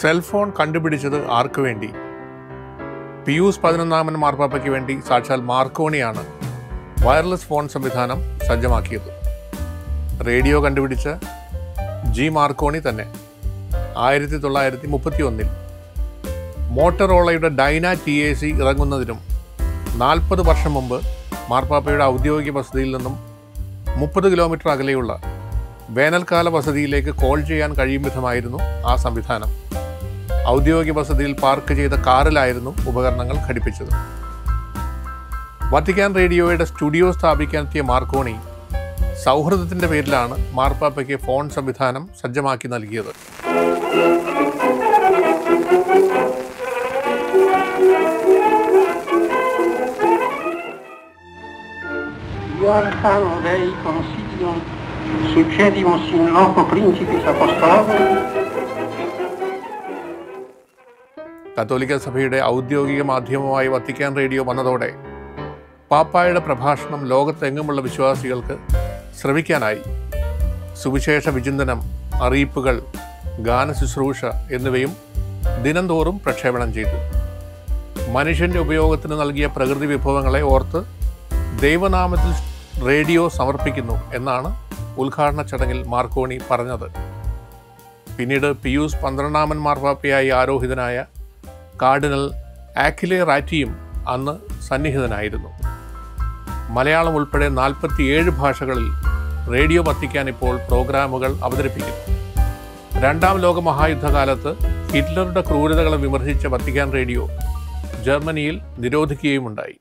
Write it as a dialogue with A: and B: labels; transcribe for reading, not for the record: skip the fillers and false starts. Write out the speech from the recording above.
A: Cellphone കണ്ടുപിടിച്ചത് ആർക്കു വേണ്ടി? പിയൂസ് 11 മാർപ്പാപ്പയ്ക്ക് വേണ്ടി സാക്ഷാൽ മാർക്കോണിയാണ് വയർലെസ് ഫോൺ സംവിധാനം സജ്ജമാക്കിയത്. റേഡിയോ കണ്ടുപിടിച്ച ജി മാർക്കോണി തന്നെ 1931 മോട്ടറോളയുടെ ഡൈന TAC ഇറങ്ങുന്നതിനും 40 വർഷം മുമ്പ് മാർപ്പാപ്പയുടെ ഔദ്യോഗിക വസതിയിൽ നിന്നും 30 കിലോമീറ്റർ അകലെയുള്ള വേനൽക്കാല വസതിയിലേക്ക് കോൾ ചെയ്യാൻ കഴിയും വിധമായിരുന്നു ആ സംവിധാനം. ഔദ്യോഗിക വസതിയിൽ പാർക്ക് ചെയ്ത കാറിലായിരുന്നു ഉപകരണങ്ങൾ ഘടിപ്പിച്ചത്. വത്തിക്കാൻ റേഡിയോയുടെ സ്റ്റുഡിയോ സ്ഥാപിക്കാനെത്തിയ മാർക്കോണി സൗഹൃദത്തിൻ്റെ പേരിലാണ് മാർപ്പാപ്പയ്ക്ക് ഫോൺ സംവിധാനം സജ്ജമാക്കി നൽകിയത്.
B: Io Alfano dei consiglio succedimos in loco principis apostoli.
A: കത്തോലിക്ക സഭയുടെ ഔദ്യോഗിക മാധ്യമമായി വത്തിക്കാൻ റേഡിയോ വന്നതോടെ പാപ്പായുടെ പ്രഭാഷണം ലോകത്തെങ്ങുമുള്ള വിശ്വാസികൾക്ക് ശ്രവിക്കാനായി. സുവിശേഷ വിചിന്തനം, അറിയിപ്പുകൾ, ഗാനശുശ്രൂഷ എന്നിവയും ദിനംതോറും പ്രക്ഷേപണം ചെയ്തു. മനുഷ്യൻ്റെ ഉപയോഗത്തിന് നൽകിയ പ്രകൃതി വിഭവങ്ങളെ ഓർത്ത് ദൈവനാമത്തിൽ റേഡിയോ സമർപ്പിക്കുന്നു എന്നാണ് ഉദ്ഘാടന ചടങ്ങിൽ മാർക്കോണി പറഞ്ഞത്. പിന്നീട് പിയൂസ് 12 മാർപ്പാപ്പയായി ആരോഹിതനായ കാർഡിനൽ ആക്വിലെ റാറ്റിയും അന്ന് സന്നിഹിതനായിരുന്നു. മലയാളം ഉൾപ്പെടെ 47 ഭാഷകളിൽ റേഡിയോ വത്തിക്കാൻ ഇപ്പോൾ പ്രോഗ്രാമുകൾ അവതരിപ്പിക്കുന്നു. 2ാം ലോക മഹായുദ്ധകാലത്ത് ഹിറ്റ്ലറുടെ ക്രൂരതകളെ വിമർശിച്ച വത്തിക്കാൻ റേഡിയോ ജർമ്മനിയിൽ നിരോധിക്കുകയുമുണ്ടായി.